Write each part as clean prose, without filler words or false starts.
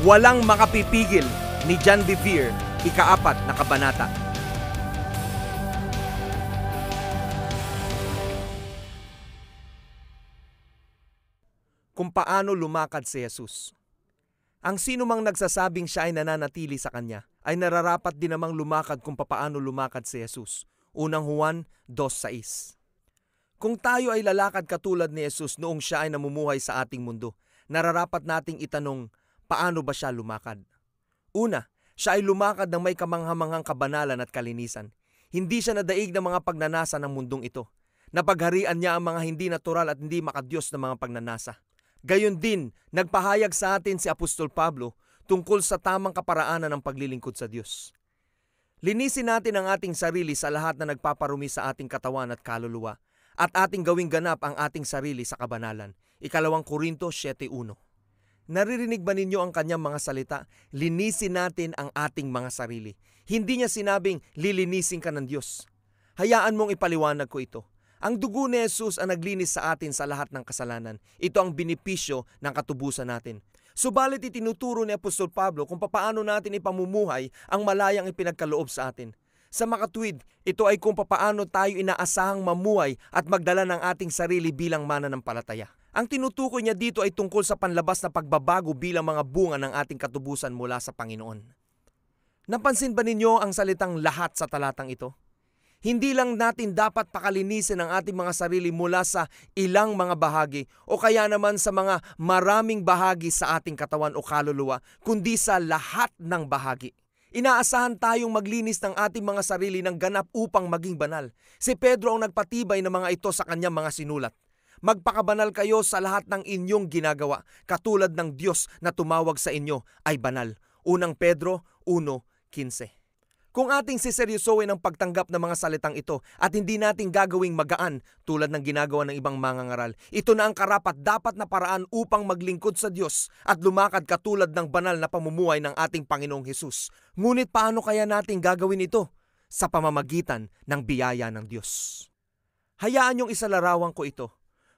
Walang makapipigil ni John Bevere, ika-4 na kabanata. Kung paano lumakad si Jesus. Ang sino mang nagsasabing siya ay nananatili sa Kanya ay nararapat din namang lumakad kung paano lumakad si Jesus. Unang Juan 2:6. Kung tayo ay lalakad katulad ni Jesus noong siya ay namumuhay sa ating mundo, nararapat nating itanong, paano ba siya lumakad? Una, siya ay lumakad ng may kamanghamanghang kabanalan at kalinisan. Hindi siya nadaig ng mga pagnanasa ng mundong ito. Napagharian niya ang mga hindi natural at hindi makadiyos na mga pagnanasa. Gayon din, nagpahayag sa atin si Apostol Pablo tungkol sa tamang kaparaanan ng paglilingkod sa Diyos. Linisin natin ang ating sarili sa lahat na nagpaparumi sa ating katawan at kaluluwa at ating gawing ganap ang ating sarili sa kabanalan. 2 Korinto 7:1. Naririnig ba ninyo ang kanyang mga salita? Linisin natin ang ating mga sarili. Hindi niya sinabing lilinisin ka ng Diyos. Hayaan mong ipaliwanag ko ito. Ang dugo ni Jesus ang naglinis sa atin sa lahat ng kasalanan. Ito ang benepisyo ng katubusan natin. Subalit itinuturo ni Apostol Pablo kung paano natin ipamumuhay ang malayang ipinagkaloob sa atin. Sa makatwid, ito ay kung paano tayo inaasahang mamuhay at magdala ng ating sarili bilang mananampalataya. Ang tinutukoy niya dito ay tungkol sa panlabas na pagbabago bilang mga bunga ng ating katubusan mula sa Panginoon. Napansin ba ninyo ang salitang lahat sa talatang ito? Hindi lang natin dapat pakalinisin ang ating mga sarili mula sa ilang mga bahagi o kaya naman sa mga maraming bahagi sa ating katawan o kaluluwa, kundi sa lahat ng bahagi. Inaasahan tayong maglinis ng ating mga sarili ng ganap upang maging banal. Si Pedro ang nagpatibay ng mga ito sa kanyang mga sinulat. Magpakabanal kayo sa lahat ng inyong ginagawa, katulad ng Diyos na tumawag sa inyo ay banal. Unang Pedro 1:15. Kung ating siseryosohin ang pagtanggap ng mga salitang ito at hindi natin gagawing magaan tulad ng ginagawa ng ibang mangangaral, ito na ang karapat-dapat na paraan upang maglingkod sa Diyos at lumakad katulad ng banal na pamumuhay ng ating Panginoong Hesus. Ngunit paano kaya natin gagawin ito? Sa pamamagitan ng biyaya ng Diyos. Hayaan niyong isalarawan ko ito.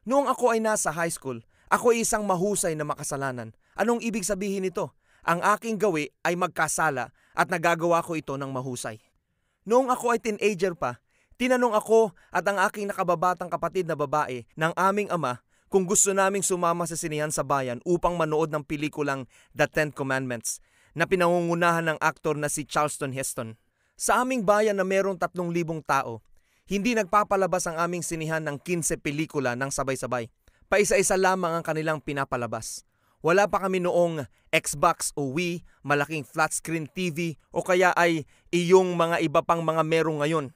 Noong ako ay nasa high school, ako ay isang mahusay na makasalanan. Anong ibig sabihin nito? Ang aking gawi ay magkasala at nagagawa ko ito ng mahusay. Noong ako ay teenager pa, tinanong ako at ang aking nakababatang kapatid na babae ng aming ama kung gusto naming sumama sa sinihan sa bayan upang manood ng pelikulang The Ten Commandments na pinangungunahan ng aktor na si Charleston Heston. Sa aming bayan na merong 3,000 tao, hindi nagpapalabas ang aming sinihan ng 15 pelikula ng sabay-sabay. Paisa-isa lamang ang kanilang pinapalabas. Wala pa kami noong Xbox o Wii, malaking flat screen TV o kaya ay iyong mga iba pang mga merong ngayon.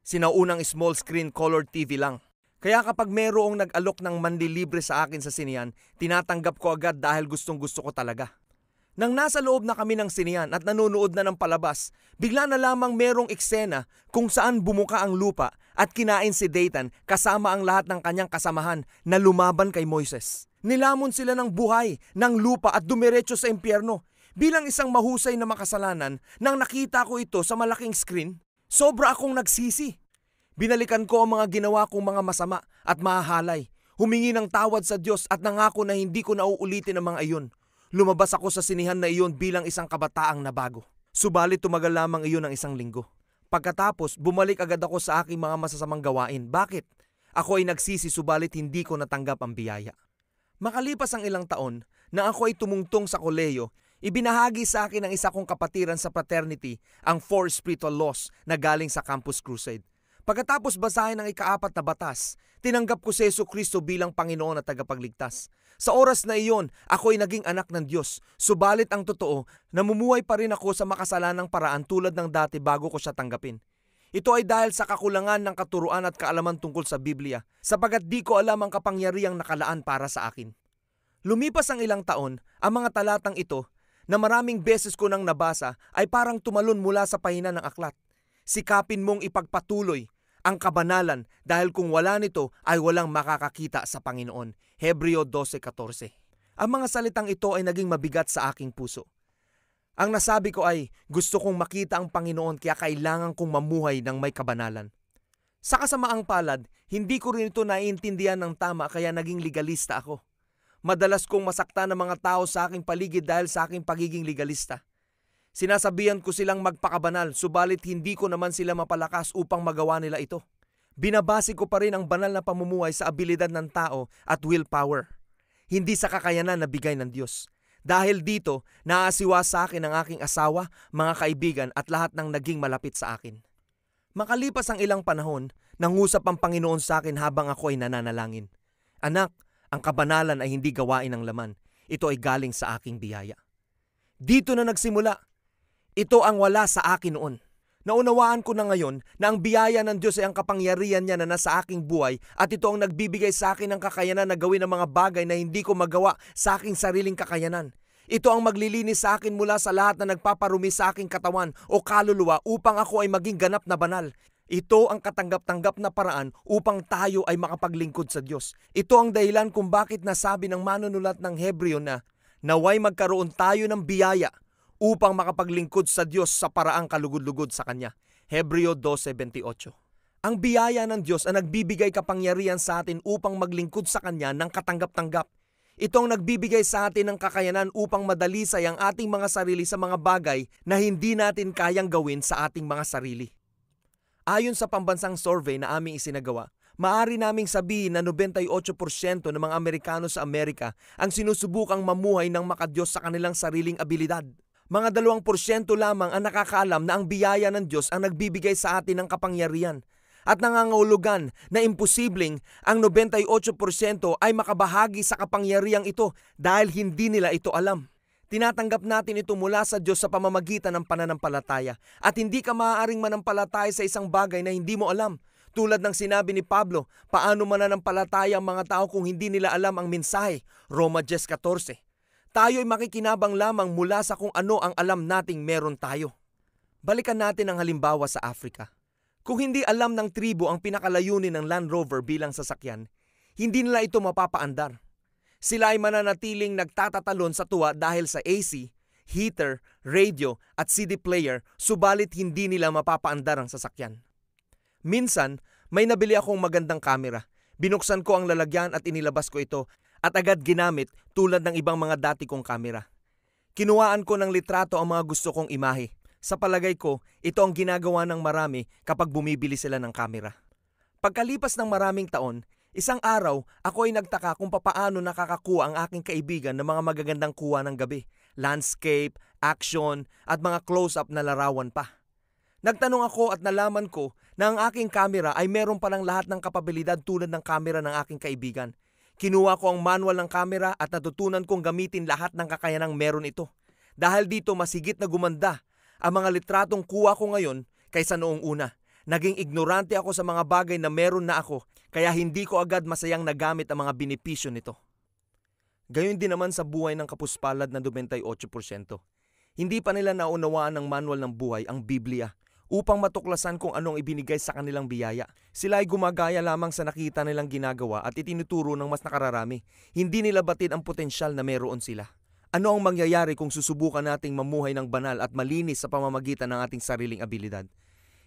Sinaunang small screen color TV lang. Kaya kapag merong nag-alok ng manlilibre sa akin sa sinihan, tinatanggap ko agad dahil gustong-gusto ko talaga. Nang nasa loob na kami ng sinihan at nanonood na ng palabas, bigla na lamang merong eksena kung saan bumuka ang lupa at kinain si Dathan kasama ang lahat ng kanyang kasamahan na lumaban kay Moises. Nilamon sila ng buhay, ng lupa at dumiretso sa impyerno. Bilang isang mahusay na makasalanan, nang nakita ko ito sa malaking screen, sobra akong nagsisi. Binalikan ko ang mga ginawa kong mga masama at mahahalay. Humingi ng tawad sa Diyos at nangako na hindi ko nauulitin ang mga iyon. Lumabas ako sa sinihan na iyon bilang isang kabataang nabago. Subalit tumagal lamang iyon ng 1 linggo. Pagkatapos, bumalik agad ako sa aking mga masasamang gawain. Bakit? Ako ay nagsisi subalit hindi ko natanggap ang biyaya. Makalipas ang ilang taon, na ako ay tumungtong sa kolehiyo, ibinahagi sa akin ng isa kong kapatiran sa fraternity ang 4 spiritual laws na galing sa Campus Crusade. Pagkatapos basahin ang ika-4 na batas, tinanggap ko si Jesucristo bilang Panginoon at tagapagligtas. Sa oras na iyon, ako ay naging anak ng Diyos. Subalit ang totoo, namumuhay pa rin ako sa makasalanang paraan tulad ng dati bago ko siya tanggapin. Ito ay dahil sa kakulangan ng katuruan at kaalaman tungkol sa Biblia, sapagat di ko alam ang kapangyarihang nakalaan para sa akin. Lumipas ang ilang taon, ang mga talatang ito, na maraming beses ko nang nabasa, ay parang tumalon mula sa pahina ng aklat. Sikapin mong ipagpatuloy ang kabanalan dahil kung wala nito ay walang makakakita sa Panginoon. Hebreo 12:14. Ang mga salitang ito ay naging mabigat sa aking puso. Ang nasabi ko ay, gusto kong makita ang Panginoon kaya kailangan kong mamuhay ng may kabanalan. Sa kasamaang palad, hindi ko rin ito naiintindihan ng tama kaya naging legalista ako. Madalas kong masaktan ng mga tao sa aking paligid dahil sa aking pagiging legalista. Sinasabihan ko silang magpakabanal, subalit hindi ko naman sila mapalakas upang magawa nila ito. Binabase ko pa rin ang banal na pamumuhay sa abilidad ng tao at willpower, hindi sa kakayanan na bigay ng Diyos. Dahil dito, naaasiwa sa akin ang aking asawa, mga kaibigan at lahat ng naging malapit sa akin. Makalipas ang ilang panahon, nangusap ang Panginoon sa akin habang ako ay nananalangin. Anak, ang kabanalan ay hindi gawain ng laman. Ito ay galing sa aking biyaya. Dito na nagsimula. Ito ang wala sa akin noon. Naunawaan ko na ngayon na ang biyaya ng Diyos ay ang kapangyarihan niya na nasa aking buhay at ito ang nagbibigay sa akin ng kakayanan na gawin ang mga bagay na hindi ko magawa sa aking sariling kakayanan. Ito ang maglilinis sa akin mula sa lahat na nagpaparumi sa aking katawan o kaluluwa upang ako ay maging ganap na banal. Ito ang katanggap-tanggap na paraan upang tayo ay makapaglingkod sa Diyos. Ito ang dahilan kung bakit nasabi ng manunulat ng Hebreo na naway magkaroon tayo ng biyaya upang makapaglingkod sa Diyos sa paraang kalugod-lugod sa Kanya. Hebreo 12:28. Ang biyaya ng Diyos ang nagbibigay kapangyarihan sa atin upang maglingkod sa Kanya ng katanggap-tanggap. Ito ang nagbibigay sa atin ng kakayanan upang madalisay ang ating mga sarili sa mga bagay na hindi natin kayang gawin sa ating mga sarili. Ayon sa pambansang survey na aming isinagawa, maaari naming sabihin na 98% ng mga Amerikano sa Amerika ang sinusubukang mamuhay ng makadiyos sa kanilang sariling abilidad. Mga 2% lamang ang nakakaalam na ang biyaya ng Diyos ang nagbibigay sa atin ng kapangyarihan at nangangahulugan na imposibleng ang 98% ay makabahagi sa kapangyarihang ito dahil hindi nila ito alam. Tinatanggap natin ito mula sa Diyos sa pamamagitan ng pananampalataya at hindi ka maaaring manampalataya sa isang bagay na hindi mo alam. Tulad ng sinabi ni Pablo, paano mananampalataya ang mga tao kung hindi nila alam ang mensahe? Roma 10:14. Tayo ay makikinabang lamang mula sa kung ano ang alam nating meron tayo. Balikan natin ang halimbawa sa Africa. Kung hindi alam ng tribo ang pinakalayunin ng Land Rover bilang sasakyan, hindi nila ito mapapaandar. Sila ay mananatiling nagtatatalon sa tuwa dahil sa AC, heater, radio at CD player, subalit hindi nila mapapaandar ang sasakyan. Minsan, may nabili akong magandang kamera. Binuksan ko ang lalagyan at inilabas ko ito at agad ginamit tulad ng ibang mga dati kong kamera. Kinuhaan ko ng litrato ang mga gusto kong imahe. Sa palagay ko, ito ang ginagawa ng marami kapag bumibili sila ng kamera. Pagkalipas ng maraming taon, isang araw, ako ay nagtaka kung papaano nakakakuha ang aking kaibigan ng mga magagandang kuha ng gabi, landscape, action, at mga close-up na larawan pa. Nagtanong ako at nalaman ko na ang aking kamera ay meron palang lahat ng kapabilidad tulad ng kamera ng aking kaibigan. Kinuha ko ang manual ng kamera at natutunan kong gamitin lahat ng kakayanang meron ito. Dahil dito mas higit na gumanda ang mga litratong kuha ko ngayon kaysa noong una. Naging ignorante ako sa mga bagay na meron na ako, kaya hindi ko agad masayang nagamit ang mga benepisyo nito. Gayon din naman sa buhay ng kapuspalad na 98%. Hindi pa nila naunawaan ng manual ng buhay, ang Biblia, upang matuklasan kung anong ibinigay sa kanilang biyaya. Sila ay gumagaya lamang sa nakita nilang ginagawa at itinuturo ng mas nakararami. Hindi nila batid ang potensyal na meron sila. Ano ang mangyayari kung susubukan nating mamuhay ng banal at malinis sa pamamagitan ng ating sariling abilidad?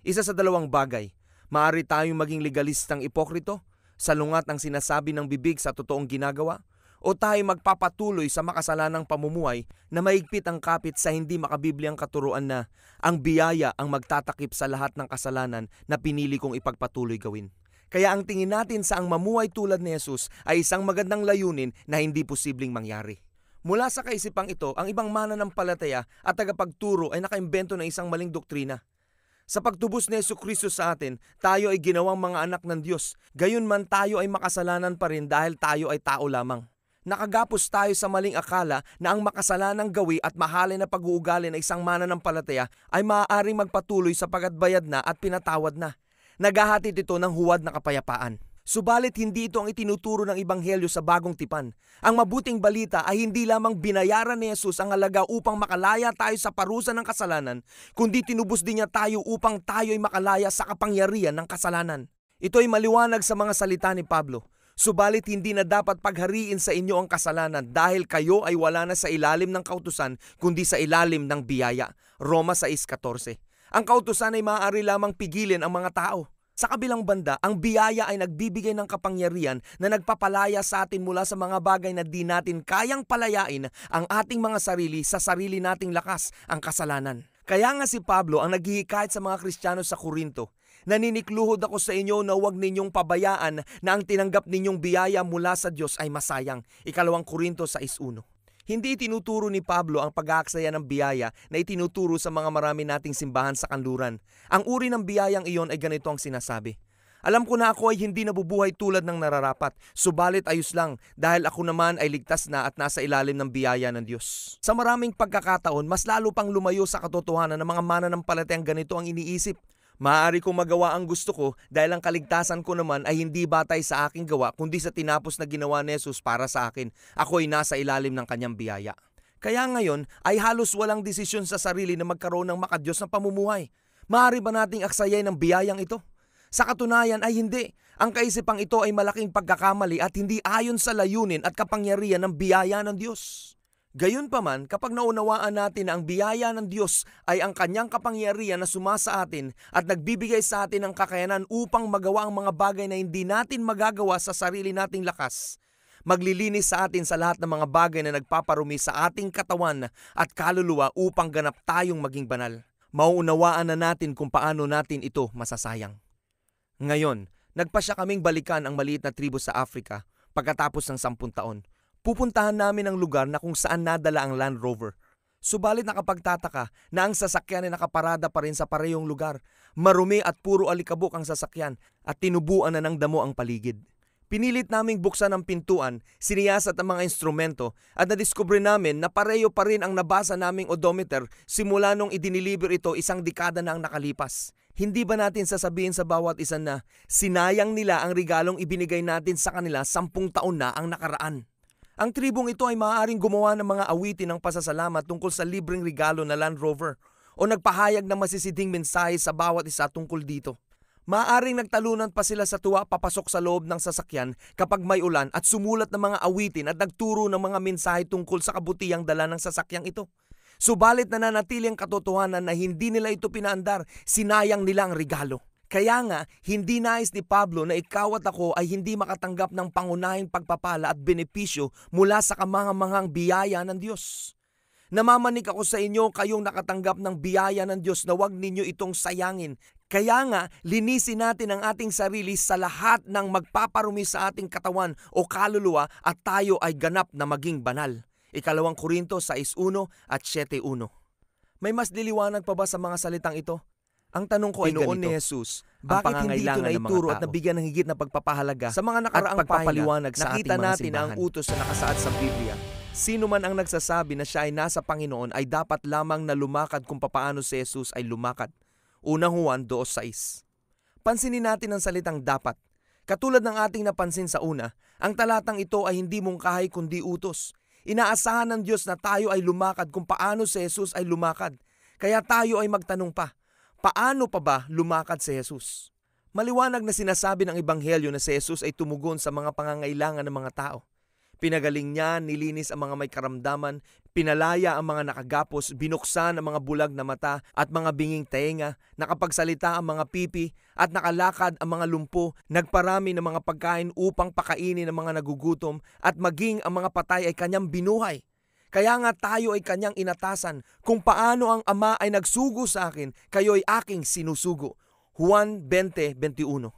Isa sa dalawang bagay, maaari tayong maging legalistang ipokrito, salungat ang sinasabi ng bibig sa totoong ginagawa, o tayo magpapatuloy sa makasalanang pamumuhay na maigpit ang kapit sa hindi makabibliang katuruan na ang biyaya ang magtatakip sa lahat ng kasalanan na pinili kong ipagpatuloy gawin. Kaya ang tingin natin sa ang mamuhay tulad ni Jesus ay isang magandang layunin na hindi posibleng mangyari. Mula sa kaisipang ito, ang ibang mananampalataya at tagapagturo ay nakaimbento ng isang maling doktrina. Sa pagtubos ni Jesucristo sa atin, tayo ay ginawang mga anak ng Diyos. Gayunman tayo ay makasalanan pa rin dahil tayo ay tao lamang. Nakagapos tayo sa maling akala na ang makasalanang gawi at mahalin na pag-uugali ng isang mananampalataya ay maaaring magpatuloy sa pagatbayad na at pinatawad na. Naghahatid ito ng huwad na kapayapaan. Subalit hindi ito ang itinuturo ng Ebanghelyo sa bagong tipan. Ang mabuting balita ay hindi lamang binayaran ni Jesus ang halaga upang makalaya tayo sa parusa ng kasalanan, kundi tinubos din niya tayo upang tayo ay makalaya sa kapangyarihan ng kasalanan. Ito ay maliwanag sa mga salita ni Pablo. Subalit hindi na dapat paghariin sa inyo ang kasalanan dahil kayo ay wala na sa ilalim ng kautusan kundi sa ilalim ng biyaya. Roma 6:14. Ang kautusan ay maaari lamang pigilin ang mga tao. Sa kabilang banda, ang biyaya ay nagbibigay ng kapangyarihan na nagpapalaya sa atin mula sa mga bagay na di natin kayang palayain ang ating mga sarili sa sarili nating lakas, ang kasalanan. Kaya nga si Pablo ang naghihikayat sa mga Kristiyano sa Korinto, "Naninikluhod ako sa inyo na huwag ninyong pabayaan na ang tinanggap ninyong biyaya mula sa Diyos ay masayang." 2 Korinto 6:1. Hindi itinuturo ni Pablo ang pag-aaksaya ng biyaya na itinuturo sa mga marami nating simbahan sa kanluran. Ang uri ng biyayang iyon ay ganito ang sinasabi: "Alam ko na ako ay hindi nabubuhay tulad ng nararapat, subalit ayos lang dahil ako naman ay ligtas na at nasa ilalim ng biyaya ng Diyos." Sa maraming pagkakataon, mas lalo pang lumayo sa katotohanan ng mga mananampalatayang ganito ang iniisip. Maaari kong magawa ang gusto ko dahil ang kaligtasan ko naman ay hindi batay sa aking gawa kundi sa tinapos na ginawa ni Jesus para sa akin. Ako ay nasa ilalim ng kanyang biyaya. Kaya ngayon ay halos walang desisyon sa sarili na magkaroon ng makadiyos na pamumuhay. Maaari ba nating aksayay ng biyayang ito? Sa katunayan ay hindi. Ang kaisipang ito ay malaking pagkakamali at hindi ayon sa layunin at kapangyarihan ng biyaya ng Diyos. Gayunpaman, kapag naunawaan natin na ang biyaya ng Diyos ay ang kanyang kapangyarihan na sumasa atin at nagbibigay sa atin ng kakayanan upang magawa ang mga bagay na hindi natin magagawa sa sarili nating lakas, maglilinis sa atin sa lahat ng mga bagay na nagpaparumi sa ating katawan at kaluluwa upang ganap tayong maging banal. Mauunawaan na natin kung paano natin ito masasayang. Ngayon, nagpasya kaming balikan ang maliit na tribo sa Africa pagkatapos ng 10 taon. Pupuntahan namin ang lugar na kung saan nadala ang Land Rover. Subalit nakapagtataka na ang sasakyan ay nakaparada pa rin sa parehong lugar. Marumi at puro alikabok ang sasakyan at tinubuan na ng damo ang paligid. Pinilit naming buksan ang pintuan, siniyasat ang mga instrumento at nadiskubre namin na pareho pa rin ang nabasa naming odometer simula nung idiniliver ito 1 dekada na ang nakalipas. Hindi ba natin sasabihin sa bawat isa na sinayang nila ang regalong ibinigay natin sa kanila 10 taon na ang nakaraan? Ang tribong ito ay maaaring gumawa ng mga awitin ng pasasalamat tungkol sa libreng regalo na Land Rover o nagpahayag ng masisiding mensahe sa bawat isa tungkol dito. Maaaring nagtalunan pa sila sa tuwa papasok sa loob ng sasakyan kapag may ulan at sumulat ng mga awitin at nagturo ng mga mensahe tungkol sa kabutihang dala ng sasakyang ito. Subalit nananatili ang katotohanan na hindi nila ito pinaandar, sinayang nila ang regalo. Kaya nga, hindi nais ni Pablo na ikaw at ako ay hindi makatanggap ng pangunahing pagpapala at benepisyo mula sa kamangamanghang biyaya ng Diyos. Namamanik ako sa inyo kayong nakatanggap ng biyaya ng Diyos na huwag ninyo itong sayangin. Kaya nga, linisin natin ang ating sarili sa lahat ng magpaparumi sa ating katawan o kaluluwa at tayo ay ganap na maging banal. 2 Korinto 6:1 at 7:1. May mas liliwanag pa ba sa mga salitang ito? Ang tanong ko ay Pinoon ganito, ni Jesus, bakit hindi ito pangangailangan ng mga naituro at tao? nabigyan ng higit na pagpapahalaga Sa mga nakaraang at pagpapaliwanag pahina, sa nakita ating mga natin simbahan? ang utos na nakasaad sa Biblia. Sino man ang nagsasabi na siya ay nasa Panginoon ay dapat lamang na lumakad kung papaano si Jesus ay lumakad. Unang Juan 2:6. Pansinin natin ang salitang dapat. Katulad ng ating napansin sa una, ang talatang ito ay hindi mungkahi kundi utos. Inaasahan ng Diyos na tayo ay lumakad kung paano si Jesus ay lumakad. Kaya tayo ay magtanong pa, paano pa ba lumakad si Jesus? Maliwanag na sinasabi ng Ebanghelyo na si Jesus ay tumugon sa mga pangangailangan ng mga tao. Pinagaling niya, nilinis ang mga may karamdaman, pinalaya ang mga nakagapos, binuksan ang mga bulag na mata at mga binging tenga, nakapagsalita ang mga pipi at nakalakad ang mga lumpo, nagparami ng mga pagkain upang pakainin ang mga nagugutom at maging ang mga patay ay kanyang binuhay. Kaya nga tayo ay kanyang inatasan, kung paano ang Ama ay nagsugo sa akin, kayo ay aking sinusugo. Juan 20:21.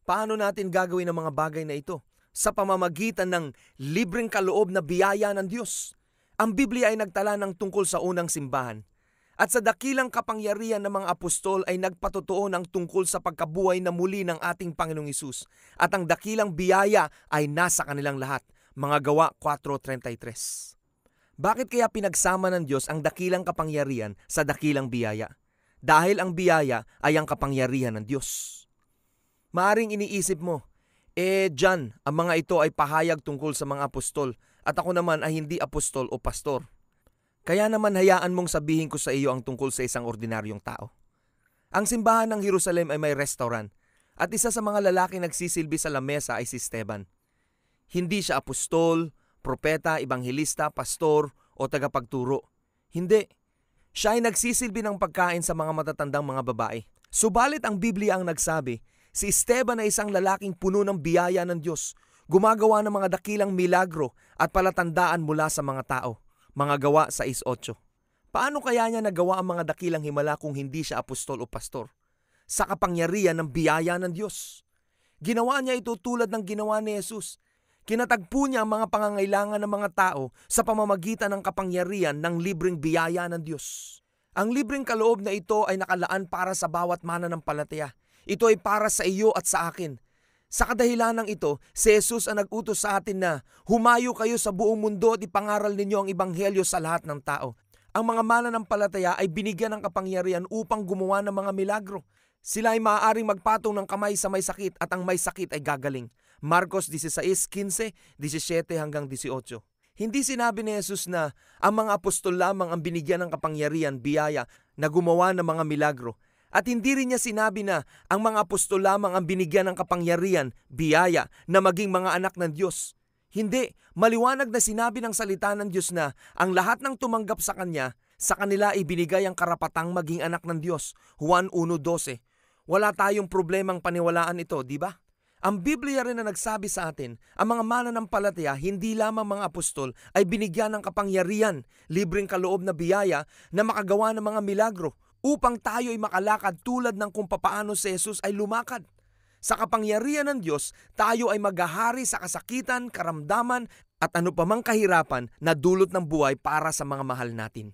Paano natin gagawin ang mga bagay na ito? Sa pamamagitan ng libreng kaloob na biyaya ng Diyos. Ang Biblia ay nagtala ng tungkol sa unang simbahan. At sa dakilang kapangyarihan ng mga apostol ay nagpatotoo ng tungkol sa pagkabuhay na muli ng ating Panginoong Hesus. At ang dakilang biyaya ay nasa kanilang lahat. Mga Gawa 4:33. Bakit kaya pinagsama ng Diyos ang dakilang kapangyarihan sa dakilang biyaya? Dahil ang biyaya ay ang kapangyarihan ng Diyos. Maaring iniisip mo, Diyan, ang mga ito ay pahayag tungkol sa mga apostol at ako naman ay hindi apostol o pastor. Kaya naman hayaan mong sabihin ko sa iyo ang tungkol sa isang ordinaryong tao. Ang simbahan ng Jerusalem ay may restaurant at isa sa mga lalaking nagsisilbi sa lamesa ay si Esteban. Hindi siya apostol, propeta, ebanghelista, pastor o tagapagturo. Hindi. Siya ay nagsisilbi ng pagkain sa mga matatandang mga babae. Subalit ang Biblia ang nagsabi, Si Esteban ay isang lalaking puno ng biyaya ng Diyos, gumagawa ng mga dakilang milagro at palatandaan mula sa mga tao. Mga Gawa 6:8. Paano kaya niya nagawa ang mga dakilang himala kung hindi siya apostol o pastor? Sa kapangyarihan ng biyaya ng Diyos. Ginawa niya ito tulad ng ginawa ni Jesus. Kinatagpo niya ang mga pangangailangan ng mga tao sa pamamagitan ng kapangyarihan ng libreng biyaya ng Diyos. Ang libreng kaloob na ito ay nakalaan para sa bawat mananampalataya. Ito ay para sa iyo at sa akin. Sa kadahilanang ito, si Jesus ang nag-utos sa atin na humayo kayo sa buong mundo at ipangaral ninyo ang ebanghelyo sa lahat ng tao. Ang mga mananampalataya ay binigyan ng kapangyarihan upang gumawa ng mga milagro. Sila ay maaaring magpatong ng kamay sa may sakit at ang may sakit ay gagaling. Marcos 16:15, 17 hanggang 18. Hindi sinabi ni Jesus na ang mga apostol lamang ang binigyan ng kapangyarihan, biyaya na gumawa ng mga milagro. At hindi rin niya sinabi na ang mga apostol lamang ang binigyan ng kapangyarihan, biyaya na maging mga anak ng Diyos. Hindi, maliwanag na sinabi ng salita ng Diyos na ang lahat ng tumanggap sa Kanya, sa kanila ibinigay ang karapatang maging anak ng Diyos. Juan 1:12. Wala tayong problemang paniwalaan ito, di ba? Ang Biblia rin na nagsabi sa atin, ang mga mananampalataya, hindi lamang mga apostol, ay binigyan ng kapangyarihan, libreng kaloob na biyaya na makagawa ng mga milagro upang tayo ay makalakad tulad ng kung papaano si Jesus ay lumakad. Sa kapangyarihan ng Diyos, tayo ay maghahari sa kasakitan, karamdaman at ano pa mang kahirapan na dulot ng buhay para sa mga mahal natin.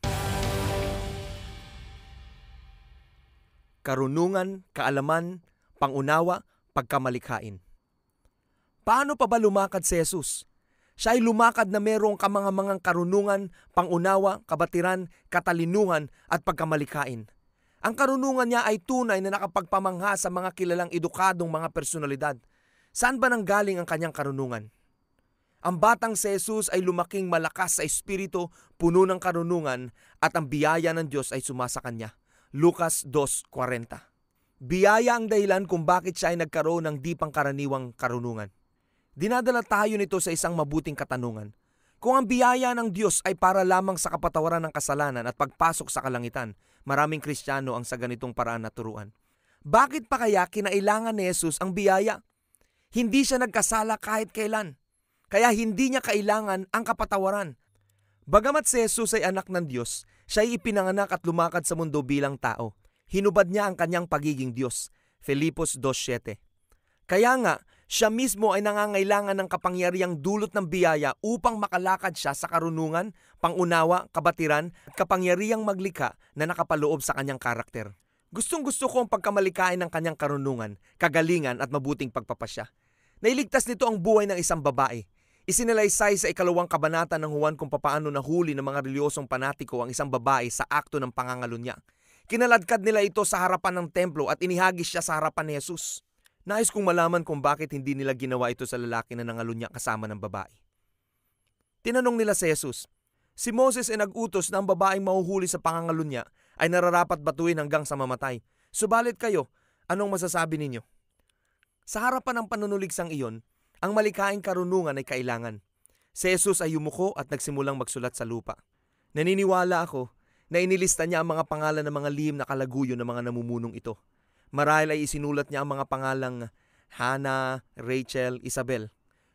Karunungan, kaalaman, pangunawa, pagkamalikhain. Paano pa ba lumakad si Jesus? Siya ay lumakad na mayroong kamangamangang karunungan, pangunawa, kabatiran, katalinuhan at pagkamalikhain. Ang karunungan niya ay tunay na nakapagpamangha sa mga kilalang edukadong mga personalidad. Saan ba nanggaling ang kanyang karunungan? Ang batang si Jesus ay lumaking malakas sa espiritu, puno ng karunungan at ang biyaya ng Diyos ay sumasa kanya. Lucas 2:40. Biyaya ang dahilan kung bakit siya ay nagkaroon ng di pangkaraniwang karunungan. Dinadala tayo nito sa isang mabuting katanungan. Kung ang biyaya ng Diyos ay para lamang sa kapatawaran ng kasalanan at pagpasok sa kalangitan, maraming Kristiyano ang sa ganitong paraan naturuan. Bakit pa kaya kinailangan ni Jesus ang biyaya? Hindi siya nagkasala kahit kailan. Kaya hindi niya kailangan ang kapatawaran. Bagamat si Jesus ay anak ng Diyos, siya ay ipinanganak at lumakad sa mundo bilang tao. Hinubad niya ang kanyang pagiging Diyos. Filipos 2:7. Kaya nga, siya mismo ay nangangailangan ng kapangyarihang dulot ng biyaya upang makalakad siya sa karunungan, pangunawa, kabatiran at kapangyarihang maglikha na nakapaloob sa kanyang karakter. Gustong-gusto ko ang pagkamalikhain ng kanyang karunungan, kagalingan at mabuting pagpapasya. Nailigtas nito ang buhay ng isang babae. Isinalaysay sa 2 kabanata ng Juan kung papaano nahuli ng mga reliyosong panatiko ang isang babae sa akto ng pangangalunya. Kinaladkad nila ito sa harapan ng templo at inihagis siya sa harapan ni Jesus. Nais kong malaman kung bakit hindi nila ginawa ito sa lalaki na nangalunya kasama ng babae. Tinanong nila si Jesus, si Moses ay nag-utos na ang babaeng mahuhuli sa pangangalunya ay nararapat batuin hanggang sa mamatay. Subalit kayo, anong masasabi ninyo? Sa harapan ng panunuligsang iyon, ang malikhaing karunungan ay kailangan. Si Jesus ay yumuko at nagsimulang magsulat sa lupa. Naniniwala ako na inilista niya ang mga pangalan ng mga lihim na kalaguyo ng mga namumunong ito. Marahil ay isinulat niya ang mga pangalang Hannah, Rachel, Isabel.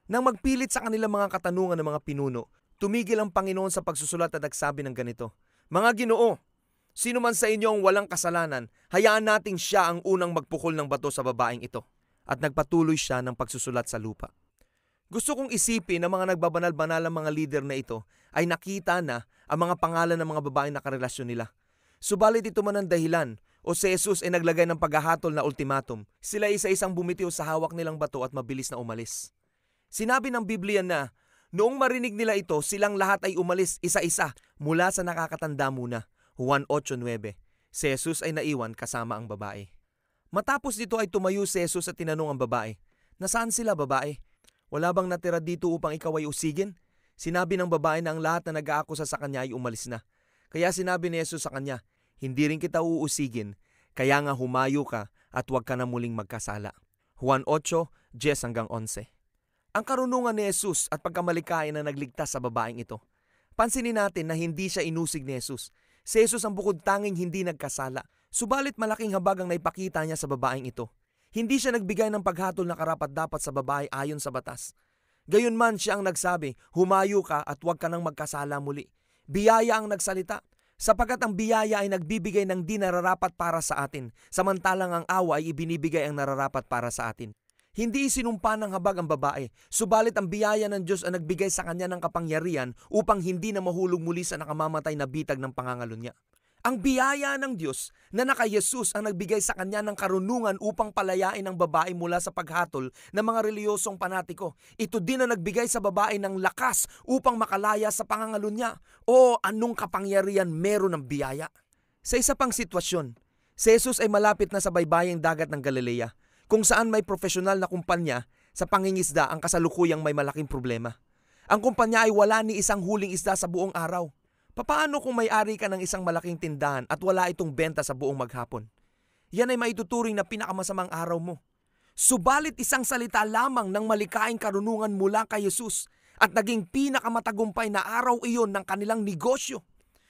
Nang magpilit sa kanilang mga katanungan ng mga pinuno, tumigil ang Panginoon sa pagsusulat at nagsabi ng ganito, Mga Ginoo, sino man sa inyo ang walang kasalanan, hayaan nating siya ang unang magpukol ng bato sa babaeng ito. At nagpatuloy siya ng pagsusulat sa lupa. Gusto kong isipin na mga nagbabanal-banal ang mga lider na ito ay nakita na ang mga pangalan ng mga babaeng nakarelasyon nila. Subalit ito man ang dahilan o si Jesus ay naglagay ng paghahatol na ultimatum. Sila isa-isang bumitiw sa hawak nilang bato at mabilis na umalis. Sinabi ng Biblia na noong marinig nila ito, silang lahat ay umalis isa-isa mula sa nakakatanda muna. Juan 8:9. Si Jesus ay naiwan kasama ang babae. Matapos dito ay tumayo si Jesus at tinanong ang babae, Nasaan sila, babae? Wala bang natira dito upang ikaw ay usigin? Sinabi ng babae na ang lahat na nag-aakusa sa kanya ay umalis na. Kaya sinabi ni Jesus sa kanya, Hindi rin kita uusigin, kaya nga humayo ka at huwag ka na muling magkasala. Juan 8:10 hanggang 11. Ang karunungan ni Jesus at pagkamalikhain na nagligtas sa babaeng ito. Pansinin natin na hindi siya inusig ni Jesus. Si Jesus ang bukod tanging hindi nagkasala. Subalit malaking habag ang naipakita niya sa babaeng ito. Hindi siya nagbigay ng paghatol na karapat-dapat sa babae ayon sa batas. Gayunman siya ang nagsabi, humayo ka at huwag ka nang magkasala muli. Biyaya ang nagsalita, sapagkat ang biyaya ay nagbibigay ng di nararapat para sa atin, samantalang ang awa ay ibinibigay ang nararapat para sa atin. Hindi isinumpa ng habag ang babae, subalit ang biyaya ng Diyos ang nagbigay sa kanya ng kapangyarihan upang hindi na mahulog muli sa nakamamatay na bitag ng pangangalo niya. Ang biyaya ng Diyos na naka-Yesus ang nagbigay sa kanya ng karunungan upang palayain ang babae mula sa paghatol ng mga reliyosong panatiko. Ito din ang nagbigay sa babae ng lakas upang makalaya sa pangangalo niya. O anong kapangyarihan meron ng biyaya? Sa isa pang sitwasyon, si Jesus ay malapit na sa baybaying dagat ng Galilea, kung saan may profesional na kumpanya sa pangingisda ang kasalukuyang may malaking problema. Ang kumpanya ay wala ni isang huling isda sa buong araw. Papaano kung may-ari ka ng isang malaking tindahan at wala itong benta sa buong maghapon? Yan ay maituturing na pinakamasamang araw mo. Subalit isang salita lamang ng malikaing karunungan mula kay Jesus at naging pinakamatagumpay na araw iyon ng kanilang negosyo.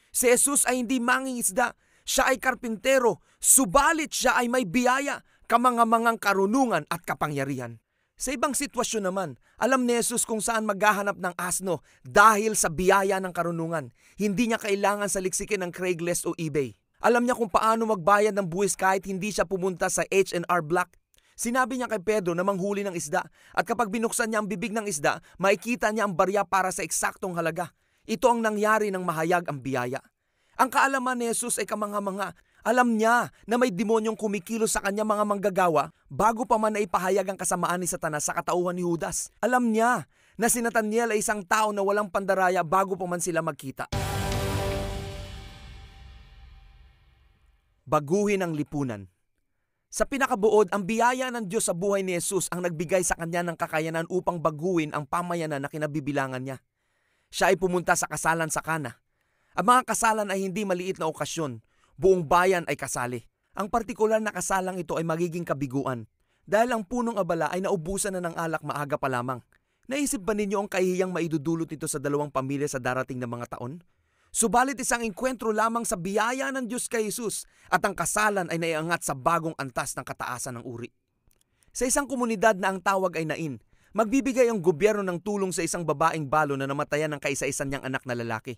Si Jesus ay hindi mangingisda, siya ay karpintero, subalit siya ay may biyaya, kamangamangang karunungan at kapangyarihan. Sa ibang sitwasyon naman, alam ni Jesus kung saan maghahanap ng asno dahil sa biyaya ng karunungan. Hindi niya kailangan saliksikin ng Craigslist o eBay. Alam niya kung paano magbayad ng buwis kahit hindi siya pumunta sa H&R Block. Sinabi niya kay Pedro na manghuli ng isda at kapag binuksan niya ang bibig ng isda, makikita niya ang barya para sa eksaktong halaga. Ito ang nangyari ng mahayag ang biyaya. Ang kaalaman ni Jesus ay kamangha-mangha. Alam niya na may demonyong kumikilos sa kanya mga manggagawa bago pa man naipahayag ang kasamaan ni Satanas sa katauhan ni Judas. Alam niya na si Nathaniel ay isang tao na walang pandaraya bago pa man sila magkita. Baguhin ang lipunan. Sa pinakabuod, ang biyaya ng Diyos sa buhay ni Jesus ang nagbigay sa kanya ng kakayanan upang baguhin ang pamayanan na kinabibilangan niya. Siya ay pumunta sa kasalan sa Kana. Ang mga kasalan ay hindi maliit na okasyon. Buong bayan ay kasali. Ang partikular na kasalang ito ay magiging kabiguan dahil ang punong abala ay naubusan na ng alak maaga pa lamang. Naisip ba ninyo ang kahihiyang maidudulot nito sa dalawang pamilya sa darating na mga taon? Subalit isang engkwentro lamang sa biyaya ng Diyos kay Jesus at ang kasalan ay naiangat sa bagong antas ng kataasan ng uri. Sa isang komunidad na ang tawag ay Nain, magbibigay ang gobyerno ng tulong sa isang babaeng balo na namatayan ng kaisa-isa niyang anak na lalaki.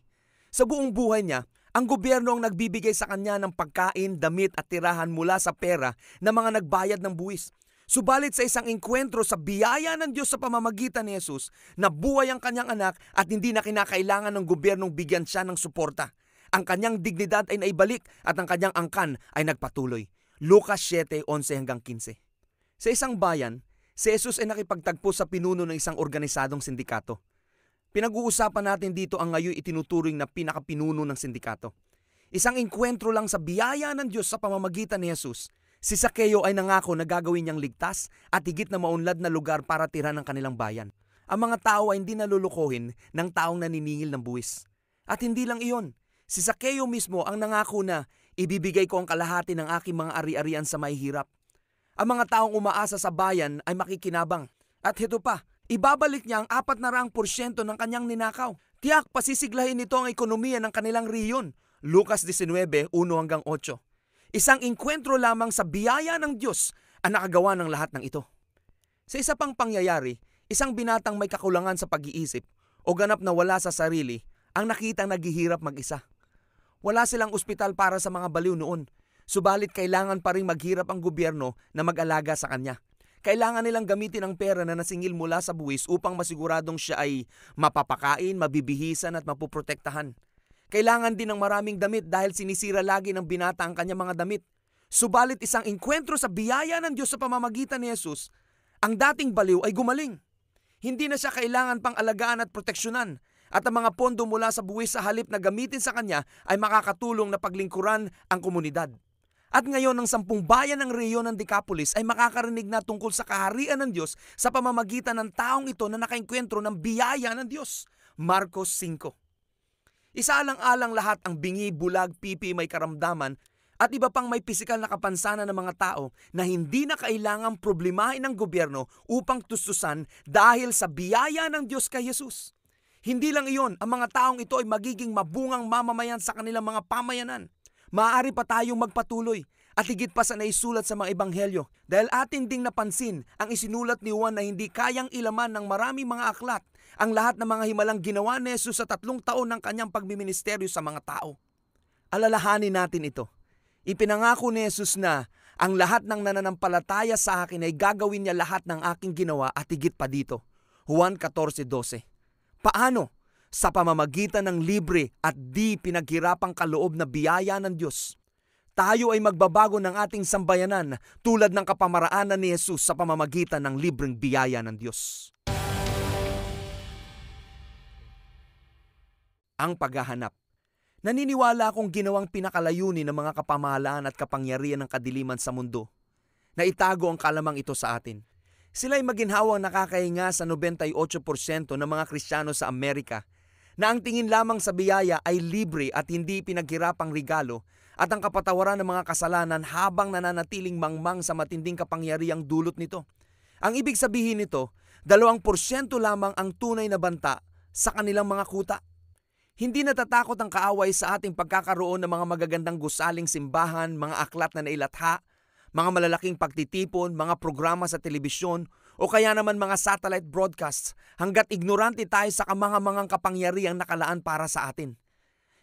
Sa buong buhay niya, ang gobyerno ang nagbibigay sa kanya ng pagkain, damit at tirahan mula sa pera ng mga nagbayad ng buwis. Subalit sa isang engkwentro sa biyaya ng Diyos sa pamamagitan ni Jesus, nabuhay ang kanyang anak at hindi na kinakailangan ng gobyernong bigyan siya ng suporta. Ang kanyang dignidad ay naibalik at ang kanyang angkan ay nagpatuloy. Lucas 7:11-15. Sa isang bayan, si Jesus ay nakipagtagpo sa pinuno ng isang organisadong sindikato. Pinag-uusapan natin dito ang ngayon itinuturing na pinakapinuno ng sindikato. Isang engkwentro lang sa biyaya ng Diyos sa pamamagitan ni Jesus. Si Zaccheo ay nangako na gagawin niyang ligtas at higit na maunlad na lugar para tirahan ng kanilang bayan. Ang mga tao ay hindi nalulukohin ng taong naniningil ng buwis. At hindi lang iyon, si Zaccheo mismo ang nangako na ibibigay ko ang kalahati ng aking mga ari-arian sa mahihirap. Ang mga taong umaasa sa bayan ay makikinabang. At ito pa, ibabalik niya ang 400% ng kanyang ninakaw. Tiyak pasisiglahin nito ang ekonomiya ng kanilang riyon. Lucas 19:1-8. Isang engkwentro lamang sa biyaya ng Diyos ang nakagawa ng lahat ng ito. Sa isa pang pangyayari, isang binatang may kakulangan sa pag-iisip o ganap na wala sa sarili ang nakitang naghihirap mag-isa. Wala silang ospital para sa mga baliw noon, subalit kailangan pa rin maghirap ang gobyerno na mag-alaga sa kanya. Kailangan nilang gamitin ang pera na nasingil mula sa buwis upang masiguradong siya ay mapapakain, mabibihisan at mapuprotektahan. Kailangan din ng maraming damit dahil sinisira lagi ng binata ang kanyang mga damit. Subalit isang engkwentro sa biyaya ng Diyos sa pamamagitan ni Jesus, ang dating baliw ay gumaling. Hindi na siya kailangan pang alagaan at proteksyonan at ang mga pondo mula sa buwis sa halip na gamitin sa kanya ay makakatulong na paglingkuran ang komunidad. At ngayon ang 10 bayan ng rehiyon ng Decapolis ay makakarinig na tungkol sa kaharian ng Diyos sa pamamagitan ng taong ito na nakaengkwentro ng biyaya ng Diyos. Marcos 5. Isaalang-alang lahat ang bingi, bulag, pipi, may karamdaman at iba pang may pisikal na kapansanan ng mga tao na hindi na kailangang problemahin ng gobyerno upang tustusan dahil sa biyaya ng Diyos kay Jesus. Hindi lang iyon, ang mga taong ito ay magiging mabungang mamamayan sa kanilang mga pamayanan. Maaari pa tayong magpatuloy. At higit pa sa naisulat sa mga ebanghelyo, dahil atin ding napansin ang isinulat ni Juan na hindi kayang ilaman ng maraming mga aklat ang lahat ng mga himalang ginawa ni Jesus sa 3 taon ng kanyang pagmiministeryo sa mga tao. Alalahanin natin ito. Ipinangako ni Jesus na ang lahat ng nananampalataya sa akin ay gagawin niya lahat ng aking ginawa at higit pa dito. Juan 14:12. Paano? Sa pamamagitan ng libre at di pinaghirapang kaloob na biyaya ng Diyos. Tayo ay magbabago ng ating sambayanan tulad ng kapamaraanan ni Jesus sa pamamagitan ng libreng biyaya ng Diyos. Ang paghahanap. Naniniwala akong ginawang pinakalayunin ng mga kapamahalaan at kapangyarihan ng kadiliman sa mundo na itago ang kalamang ito sa atin. Sila ay maginhawang nakakahinga sa 98% ng mga Kristiyano sa Amerika na ang tingin lamang sa biyaya ay libre at hindi pinaghirapang regalo at ang kapatawaran ng mga kasalanan habang nananatiling mangmang sa matinding kapangyarihang dulot nito. Ang ibig sabihin nito, 2% lamang ang tunay na banta sa kanilang mga kuta. Hindi natatakot ang kaaway sa ating pagkakaroon ng mga magagandang gusaling simbahan, mga aklat na nailatha, mga malalaking pagtitipon, mga programa sa telebisyon, o kaya naman mga satellite broadcasts hanggat ignorante tayo sa kamangamangang kapangyarihang nakalaan para sa atin.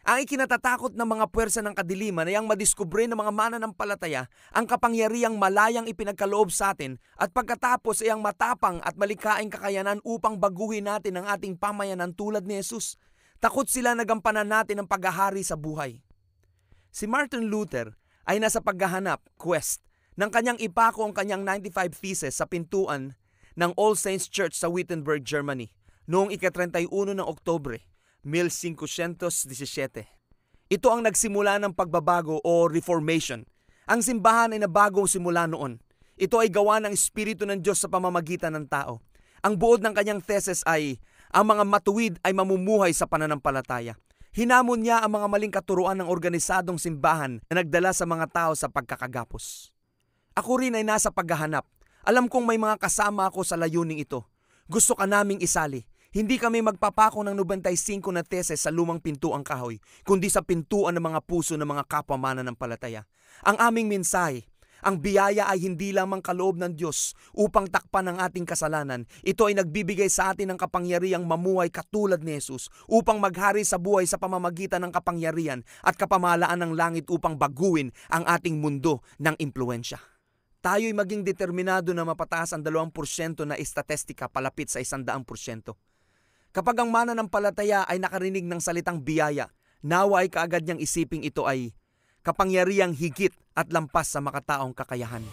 Ang ikinatatakot ng mga puwersa ng kadiliman ay ang madiskubre ng mga mananampalataya ang kapangyarihang malayang ipinagkaloob sa atin at pagkatapos ay ang matapang at malikaing kakayanan upang baguhin natin ang ating pamayanan tulad ni Jesus. Takot sila na gampanan natin ang paghahari sa buhay. Si Martin Luther ay nasa paghahanap, quest, ng kanyang ipako ang kanyang 95 Theses sa pintuan ng All Saints Church sa Wittenberg, Germany noong ika-31 ng Oktubre, 1517. Ito ang nagsimula ng pagbabago o Reformation. Ang simbahan ay nabagong simula noon. Ito ay gawa ng Espiritu ng Diyos sa pamamagitan ng tao. Ang buod ng kanyang thesis ay, ang mga matuwid ay mamumuhay sa pananampalataya. Hinamon niya ang mga maling katuruan ng organisadong simbahan na nagdala sa mga tao sa pagkakagapos. Ako rin ay nasa paghahanap. Alam kong may mga kasama ako sa layuning ito. Gusto ka naming isali. Hindi kami magpapako ng 95 na teses sa lumang pintuang kahoy, kundi sa pintuan ng mga puso ng mga kapwa mananampalataya. Ang aming mensahe, ang biyaya ay hindi lamang kaloob ng Diyos upang takpan ang ating kasalanan. Ito ay nagbibigay sa atin ng kapangyarihang mamuhay katulad ni Jesus upang maghari sa buhay sa pamamagitan ng kapangyarihan at kapamahalaan ng langit upang baguhin ang ating mundo ng impluensya. Tayo'y maging determinado na mapataas ang 2% na estatistika palapit sa 100%. Kapag ang mananampalataya ay nakarinig ng salitang biyaya, nawa ay kaagad niyang isiping ito ay kapangyarihang higit at lampas sa makataong kakayahan.